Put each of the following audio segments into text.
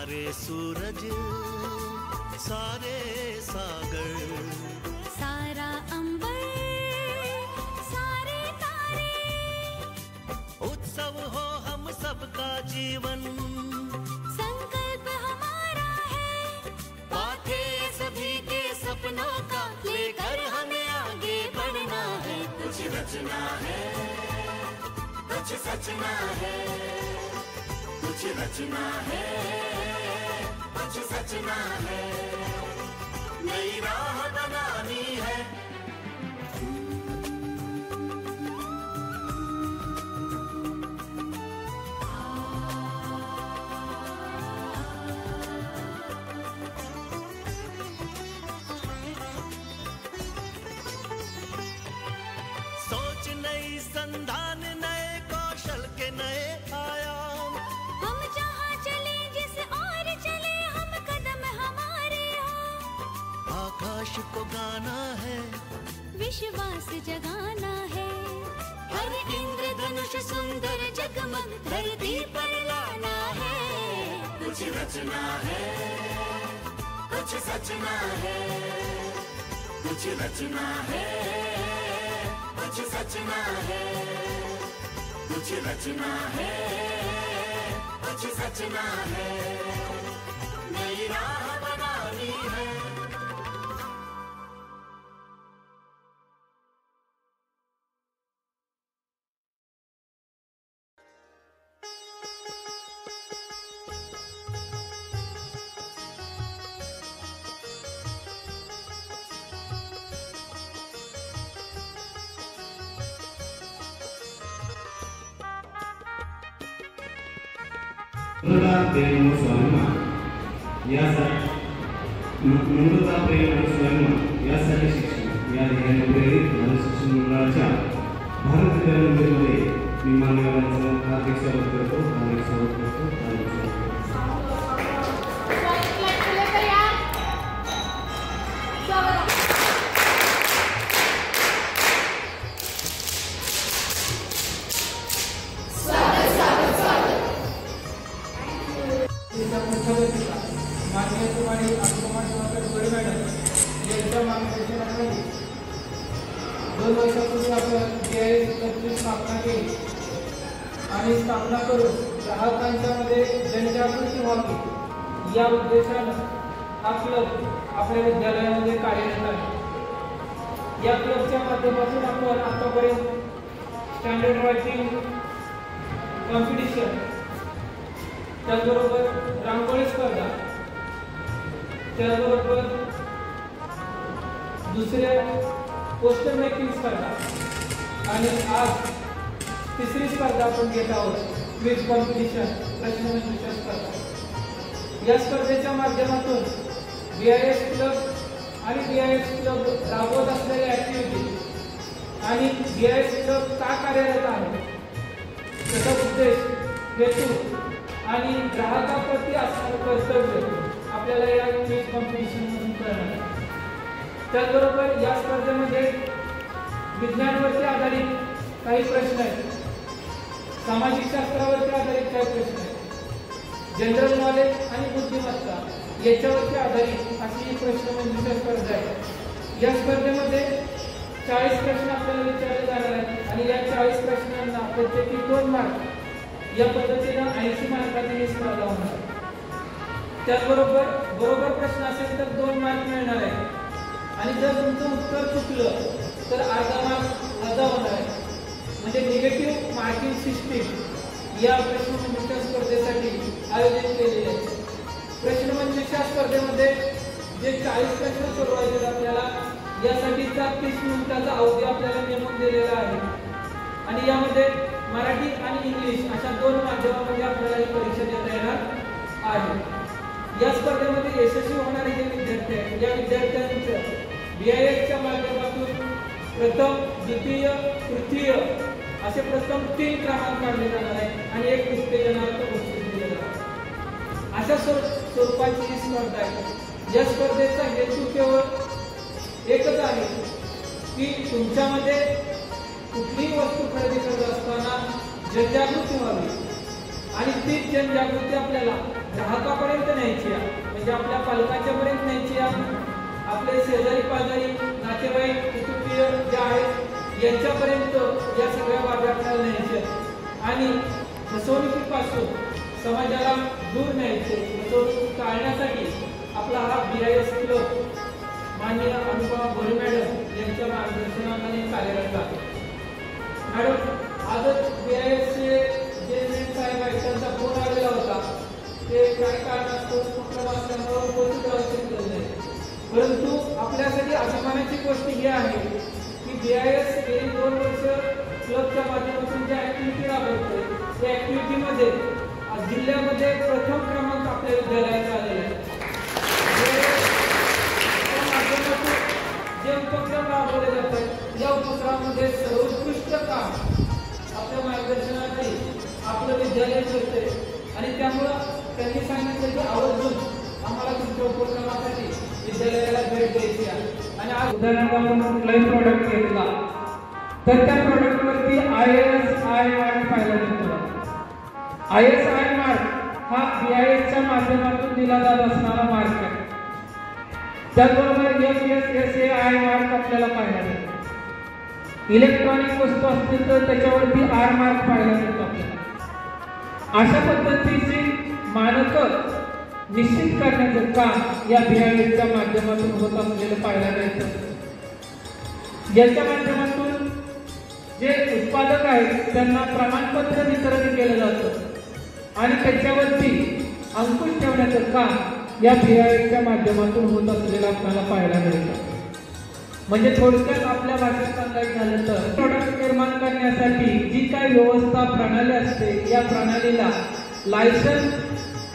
सारे सूरज सारे सागर सारा अंबर सारे तारे, उत्सव हो हम सबका जीवन, संकल्प हमारा है पाथे सभी के सपनों का, लेकर हमें आगे बढ़ना है। कुछ रचना है कुछ सचना है, कुछ रचना है कुछ सचना है, नई राह बनानी है। सोच नई संधान, नए कौशल के नए आयाम, हम जहाँ चले जिस और चले हम कदम हमारे हो, आकाश को गाना है विश्वास जगाना है, हर इंद्रधनुष सुंदर जगमग धरती पर लाना है। कुछ रचना है कुछ सचना है, कुछ रचना है कुछ सचना है, कुछ रचना है कुछ सचना है, नई राह बनानी है। नम्रता प्रेम और स्वाभिमान नम्रता प्रेम आणि स्वाभिमान यासाठी शिक्षण या ध्येयाने प्रेरित भारत शिक्षण मंडळाच्या भारत विद्यालयामध्ये मी मान्यवरांचं हार्दिक स्वागत करतो, हार्दिक स्वागत करतो, हार्दिक स्वागत करतो। माननीय गोरे मॅडम यांच्या मार्गदर्शनाखाली 2 वर्षापूर्वी आपण BIS क्लबची स्थापना केली आणि स्थापना करून ग्राहकांच्यामध्ये जनजागृती व्हावी या उद्देशानं हा क्लब आपल्या विद्यालयामध्ये कार्यरत आहे। या क्लबच्या माध्यमातून आपण आतापर्यंत स्टँडर्ड रायटिंग कॉम्पिटिशन, त्याचबरोबर रांगोळी स्पर्धा, त्याचबरोबर दुसऱ्या पोस्टर मेकिंग स्पर्धा आणि आज तिसरी स्पर्धा आपण घेत आहोत, क्विज कॉम्पिटिशन, प्रश्नमंजुषा स्पर्धा। या स्पर्धेच्या माध्यमातून BIS क्लब आणि BIS क्लब राबवत असलेल्या ॲक्टिव्हिटी आणि BIS क्लब का कार्यरत आहे त्याचा उद्देश, हेतू आणि ग्राहकाप्रती असणारं कर्तव्य आपल्याला या क्विज कॉम्पिटिशनमधून कळणार आहे। त्याचबरोबर या स्पर्धेमध्ये विज्ञानावरती आधारित काही प्रश्न आहेत, सामाजिक शास्त्रावरती आधारित काही प्रश्न आहेत, जनरल नॉलेज आणि बुद्धिमत्ता याच्यावरती आधारित अशी ही प्रश्नमंजुषा स्पर्धा आहे। या स्पर्धेमध्ये 40 प्रश्न आपल्याला विचारले जाणार आहेत आणि या 40 प्रश्नांना प्रत्येकी 2 मार्क या पद्धतीनं 80 मार्कांची ही स्पर्धा होणार आहे। त्याचबरोबर बरोबर प्रश्न असेल तर 2 मार्क मिळणार आहे आणि जर तुमचं उत्तर चुकलं तर अर्धा मार्क वजा होणार आहे। म्हणजे निगेटिव्ह मार्किंग सिस्टीम या प्रश्नमंजुषा स्पर्धेसाठी आयोजित केलेली आहे। प्रश्नमंजुषा स्पर्धेमध्ये जे 40 प्रश्न सोडवायचे आपल्याला यासाठीचा 30 मिनिटाचा अवधी आपल्याला नेमून दिलेला आहे आणि यामध्ये मराठी आणि इंग्लिश अशा 2 माध्यमामध्ये आपल्याला ही परीक्षा देता येणार आहे। या स्पर्धेमध्ये यशस्वी होणारे जे विद्यार्थी आहेत या विद्यार्थ्यांचं BISच्या माध्यमातून प्रथम, द्वितीय, तृतीय असे प्रथम 3 क्रमांक काढले जाणार आहेत आणि एक उत्तेजनार्थ बक्षीस दिले जाणार। अशा स्वरूपाची ही स्पर्धा आहे। या स्पर्धेचा हेतू केवळ एकच आहे की तुमच्यामध्ये कुठलीही वस्तू खरेदी करत असताना जनजागृती व्हावी आणि ती जनजागृती आपल्याला ग्राहकापर्यंत न्यायची आहे, म्हणजे आपल्या पालकांच्या पर्यंत न्यायची आहे, आपले शेजारी पाजारी नातेवाईक कुटुंबीय जे आहेत यांच्यापर्यंत या सगळ्या बाबी आपल्याला न्यायच्या आहेत आणि फसवणुकीपासून समाजाला दूर न्यायचे. फसवणूक टाळण्यासाठी आपला हा BIS क्लब माननीय अनुपमा गोरे मॅडम यांच्या मार्गदर्शनाखाली कार्यरत आहे. मॅडम आजच BISचे जे साहेब आहेत त्यांचा फोन आलेला होता, ते काय कारणास्तव उपक्रम असल्यामुळे उपस्थित राहू शकले नाही. परंतु आपल्यासाठी अभिमानाची गोष्ट ही आहे की BIS गेली 2 वर्ष क्लबच्या माध्यमातून ज्या ऍक्टिव्हिटी राबवतोय त्या ऍक्टिव्हिटीमध्ये जिल्ह्यामध्ये प्रथम क्रमांक आपल्या विद्यालयाचा आलेला आहे. जे उपक्रम राबवले जातात या उपक्रमामध्ये सर्वोत्कृष्ट काम आपल्या मार्गदर्शनाखाली आपलं विद्यालय करते आणि त्यामुळं त्यांनी सांगितलं की आवर्जून आम्हाला तुमच्या उपक्रमासाठी विद्यालयाला भेट द्यायची आहे. आणि आज उदाहरणार्थ आपण कुठलाही प्रॉडक्ट घेतला तर त्या प्रॉडक्टवरती ISI मार्क पाहायला मिळतो. ISI मार्क हा BISच्या माध्यमातून दिला जात असणारा मार्क आहे. त्याचबरोबर FSSAI मार्क आपल्याला पाहायला मिळतो. इलेक्ट्रॉनिक वस्तू असतील तर त्याच्यावरती R मार्क पाहायला मिळतो आपल्याला. अशा पद्धतीची मानकं निश्चित करण्याचं काम या BISच्या माध्यमातून होत असलेलं पाहायला मिळतं. याच्या माध्यमातून जे उत्पादक आहेत त्यांना प्रमाणपत्र वितरण केलं जातं आणि त्याच्यावरती अंकुश ठेवण्याचं काम या BISच्या माध्यमातून होत असलेलं आपल्याला पाहायला मिळतं. म्हणजे थोडक्यात आपल्या भाषेत सांगायचं झालं तर प्रोडक्ट निर्माण करण्यासाठी जी काही व्यवस्था प्रणाली असते या प्रणालीला लायसन्स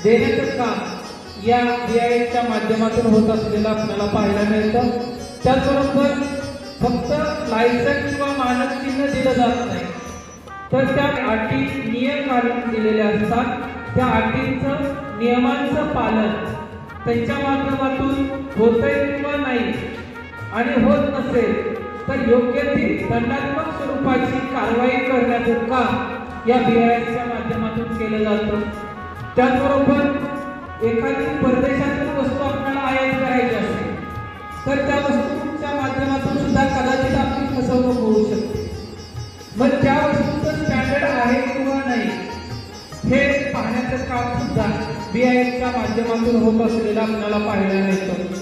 देण्याचं काम या BISच्या माध्यमातून होत असलेलं आपल्याला पाहायला मिळतं. त्याचबरोबर फक्त लायसन्स किंवा मानक चिन्ह दिलं जात नाही तर त्या अटी नियम घालून दिलेले असतात. त्या अटींचं नियमांचं पालन त्यांच्या माध्यमातून होतंय किंवा नाही आणि होत नसेल तर योग्य ती दंडात्मक स्वरूपाची कारवाई करण्याचं काम या BISच्या माध्यमातून केलं जातं. त्याचबरोबर एखादी परदेशातून वस्तू आपल्याला आयात करायची असेल तर त्या वस्तूच्या माध्यमातून सुद्धा कदाचित आपली फसवणूक होऊ शकते. मग त्या वस्तूचं स्टँडर्ड आहे किंवा नाही हे पाहण्याचं काम सुद्धा BISच्या माध्यमातून होत असलेलं आपल्याला पाहायला मिळतं.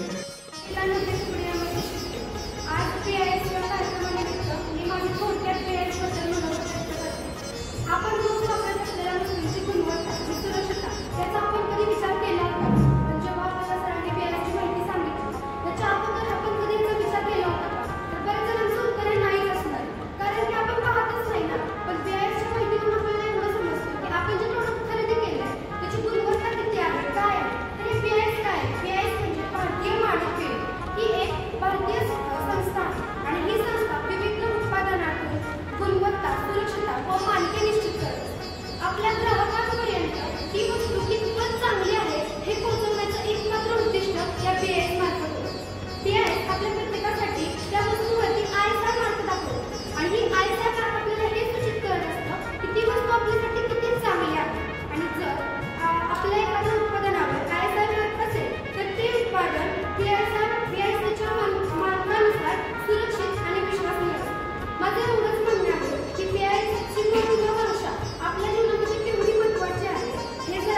आपल्या जीवनामध्ये केवढी महत्त्वाची आहे हे जर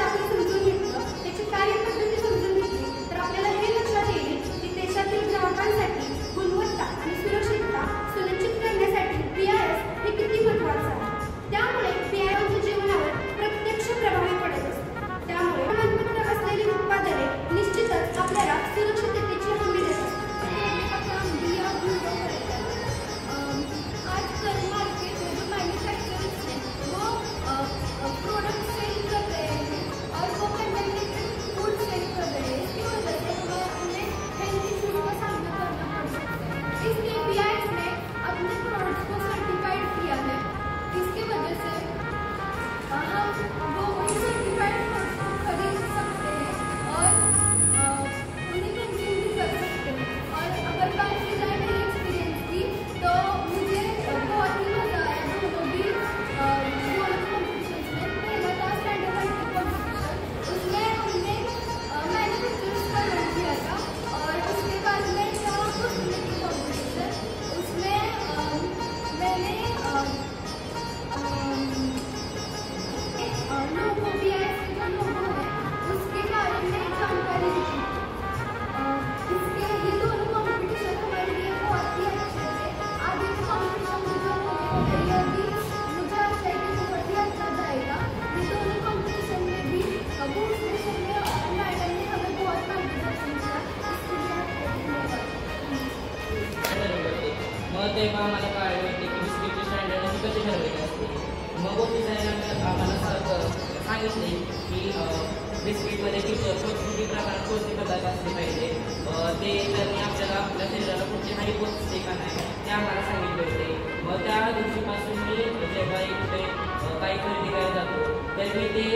मग तेव्हा आम्हाला कळालं होते की बिस्किटचे स्टँडर्ड हे कसे ठरवलेले असते. मग होती साहेबांनी आम्हाला सांगितले की बिस्किटमध्ये किती प्रमाणात पौष्टिक पदार्थ असले पाहिजे, ते त्यांनी आपल्याला आपल्या शरीराला कुठे हानी पोचते का नाही ते आम्हाला सांगितले होते. मग त्या दिवशीपासून मी जेव्हा कुठे काही खरेदी करायला जातो तर मी ते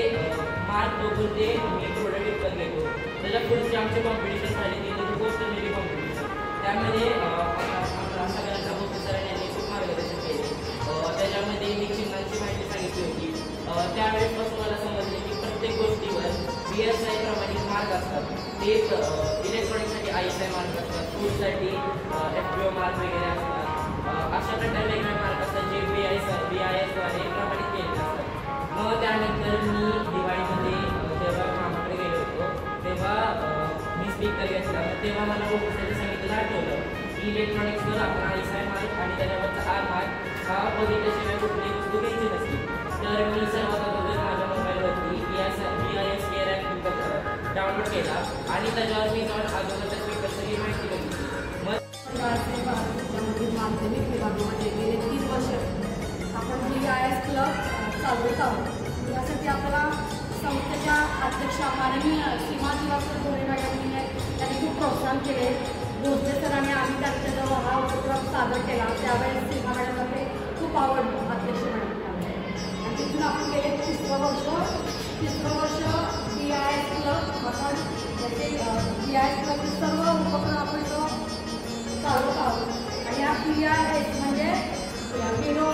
मार्क बघून ते मी प्रोडक्ट विकत घेतो. त्याच्या पुढची आमची कॉम्पिटिशन झाली ती म्हणजे पोस्टर मेरी कॉम्पिटिशन. त्यामध्ये सगळ्यांना मोठे सरांनी यांनी खूप मार्गदर्शन केले. त्याच्यामध्ये मी चिन्हांची माहिती सांगितली होती. त्यावेळेसपासून मला समजले की प्रत्येक गोष्टीवर BSI प्रमाणित मार्क असतात. तेच इलेक्ट्रॉनिकसाठी ISI मार्क असतात, फूडसाठी FBO मार्क वगैरे असतात. अशा प्रकारे वेगवेगळे मार्क असतात जे BIS द्वारे प्रमाणित केलेले असतात. मग त्यानंतर मी दिवाळीमध्ये जेव्हा मामाकडे गेलो होतो तेव्हा मी स्पीकर घेतला. तेव्हा मला प्रोफेसरने सांगितलं आठवलं की इलेक्ट्रॉनिक्सवर आपण ISI मार्क आणि त्याच्यावरचा R मार्क हा बघितल्याशिवाय कुठलीही वस्तू घ्यायची नसते. तर मी सर्वात अगोदर माझ्या मोबाईलवरती BIS केअर ॲप डाउनलोड केला आणि त्याच्यावर मी जाऊन अगोदरच्या स्पीकरची माहिती बघितली. माध्यमिक विभागामध्ये गेले 3 वर्ष आपण BIS क्लब चालवत आहोत. यासाठी आपल्याला संस्थेच्या अध्यक्षा माननीय सीमा दिवाकर गोरे मॅडमने त्यांनी खूप प्रोत्साहन केले. भोसले सरांनी आम्ही त्यांच्याजवळ हा उपक्रम सादर केला. त्यावेळेस सीमा मॅडमला ते खूप आवडलं, अध्यक्ष मॅडम. आणि तिथून आपण गेले 3रं वर्ष BIS क्लब आपण त्याचे BIS क्लबचे सर्व उपक्रम आपण इथं चालवत आहोत. आणि हा BIS म्हणजे ब्युरो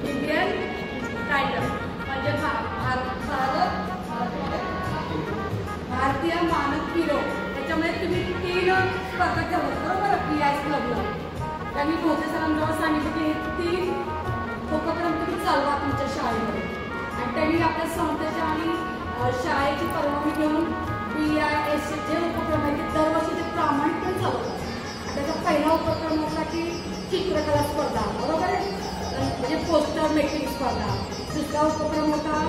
इंडियन स्टँडर्ड म्हणजे भारतीय मानक ब्युरो. त्याच्यामध्ये तुम्ही 3 स्पर्धा ठेवत बरोबर BIS क्लबला. त्यांनी भोसले सरांजवळ सांगितलं की हे 3 उपक्रम तुम्ही चालवा तुमच्या शाळेमध्ये. आणि त्यांनी आपल्या संस्थेच्या आणि शाळेची परवानगी घेऊन BIS जे उपक्रम आहे ते दरवर्षी ते प्रामाणिकपणे चालवतात. त्याचा पहिला उपक्रम होता की चित्रकला स्पर्धा, बरोबर आहे, म्हणजे पोस्टर मेकिंग स्पर्धा. दुसरा उपक्रम होता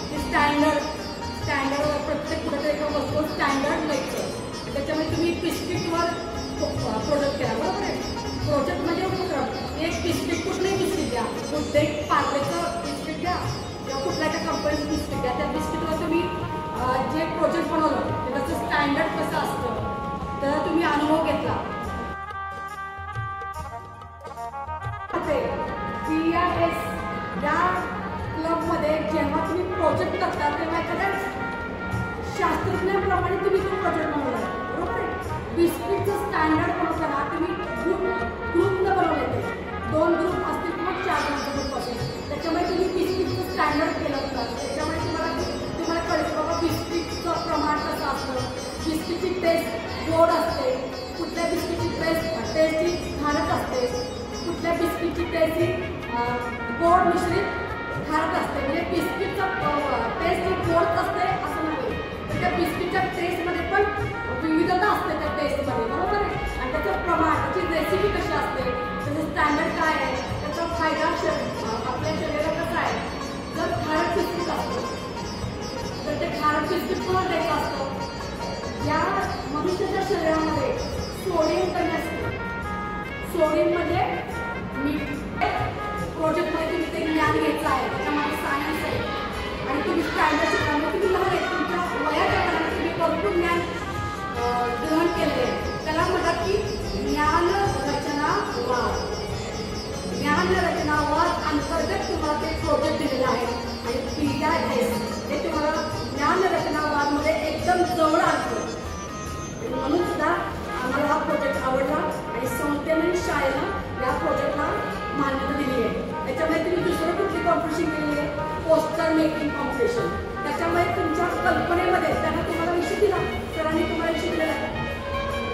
की स्टँडर्डवर प्रत्येक कुठे एका वस्तू स्टँडर्ड लेक्चर. त्याच्यामध्ये तुम्ही बिस्किटवर प्रोजेक्ट केला, बरोबर आहे. प्रोजेक्ट म्हणजे उपक्रम एक बिस्किट, कुठलंही बिस्किट द्या, कुठे पार्लेचं बिस्किट द्या किंवा कुठल्या एका कंपनीचं बिस्किट द्या. त्या बिस्किटवर तुम्ही जे प्रोजेक्ट बनवलं त्याचं स्टँडर्ड कसं असतं त्याचा तुम्ही अनुभव घेतला. BIS या क्लबमध्ये जेव्हा तुम्ही प्रोजेक्ट करता तेव्हा एखाद्या शास्त्रज्ञाप्रमाणे तुम्ही तो प्रोजेक्ट बनवला आहे, बरोबर आहे. बिस्किटचं स्टँडर्ड बनवताना तुम्ही ग्रुपनं बनवले ते 2 ग्रुप असतील किंवा 4 जणांचा ग्रुप असेल. त्याच्यामुळे तुम्ही बिस्किटचं स्टँडर्ड केलं होतं. त्याच्यामुळे तुम्हाला कळेल बाबा बिस्किटचं प्रमाण कसं असतं, बिस्किटची टेस्ट गोड असते, कुठल्या बिस्किटची टेस्ट ही खारट असते, कुठल्या बिस्किटची टेस्ट ही गोड मिश्रित खारट असते. म्हणजे बिस्किटचं टेस्ट ही गोड असते असं नाही, तर त्या बिस्किटच्या टेस्टमध्ये पण विविधता असते त्या टेस्टमध्ये, बरोबर आहे. आणि त्याचं प्रमाण, त्याची रेसिपी कशी असते, त्याचं स्टँडर्ड काय आहे, त्याचा फायदा आपल्या शरीराला कसा आहे. जर खारट बिस्किट असतं तर ते खारट बिस्किट कोण द्यायचं असतं. या मनुष्याच्या शरीरामध्ये सोडियम कमी असते. सोडियम म्हणजे मीठ. प्रोजेक्टमध्ये तुम्ही ते ज्ञान घ्यायचं आहे, त्याच्यामध्ये सायन्स आहे आणि तुम्ही स्टँडर्ड शिकवलं. तुम्ही लहान आहे, तुमच्या वयाच्या काळात तुम्ही भरपूर ज्ञान ग्रहण केले आहे. त्याला म्हणतात की ज्ञानरचनावाद. ज्ञानरचनावाद अंतर्गत तुम्हाला ते प्रोजेक्ट दिलेलं आहे. आणि BIS हे तुम्हाला ज्ञानरचनावादमध्ये एकदम जवळ आणतं. म्हणून सुद्धा आम्हाला हा प्रोजेक्ट आवडला आणि संस्थेने शाळेनं या प्रोजेक्टला मान्यता दिली आहे. त्याच्यामुळे तुम्ही दुसरं कुठली कॉम्पिटिशन केली आहे, पोस्टर मेकिंग कॉम्पिटिशन. त्याच्यामुळे तुमच्या कल्पनेमध्ये त्यांना तुम्हाला विषय दिला, सरांनी तुम्हाला विषय दिलेला आहे.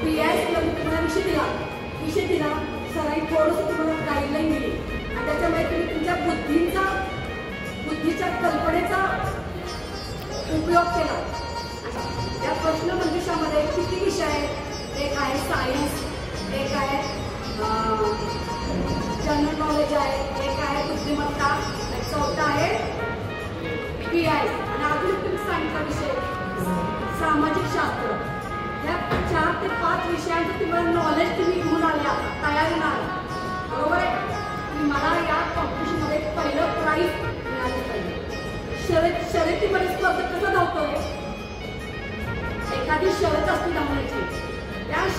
BIS क्लबने तुम्हाला विषय दिला, सरांनी थोडंसं तुम्हाला गाईडलाईन दिली आणि त्याच्यामुळे तुम्ही तुमच्या बुद्धीच्या कल्पनेचा उपयोग केला. या प्रश्नमंजुषामध्ये किती विषय आहेत. एक आहे सायन्स, एक आहे जनरल नॉलेज आहे, एक आहे बुद्धिमत्ता, एक चौथा आहे BIS आणि अजून तुम्ही सांगितला विषय सामाजिक शास्त्र. या 4 ते 5 विषयांचं तुम्हाला नॉलेज तुम्ही घेऊन आले, आता तयारी नाही.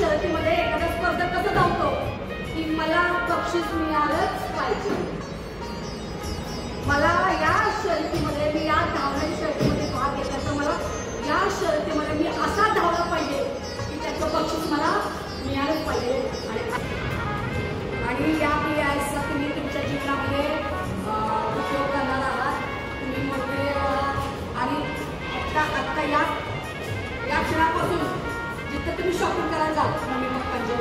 शर्यतीमध्ये एखादा स्पर्धक कसं धावतो की मला बक्षीस मिळालंच पाहिजे, मला या शर्यतीमध्ये मी या धावण्याच्या शर्यतीमध्ये भाग घेतला तर मला या शर्यतीमध्ये मी असा धावला पाहिजे की त्याचं बक्षीस मला मिळालंच पाहिजे. आणि या PISचा तुम्ही तुमच्या जीवनामध्ये उपयोग करणार आहात. तुम्ही मोठे आणि आत्ता या क्षणापासून जिथं तुम्ही शॉपिंग करायला जाल मम्मी पप्पांच्या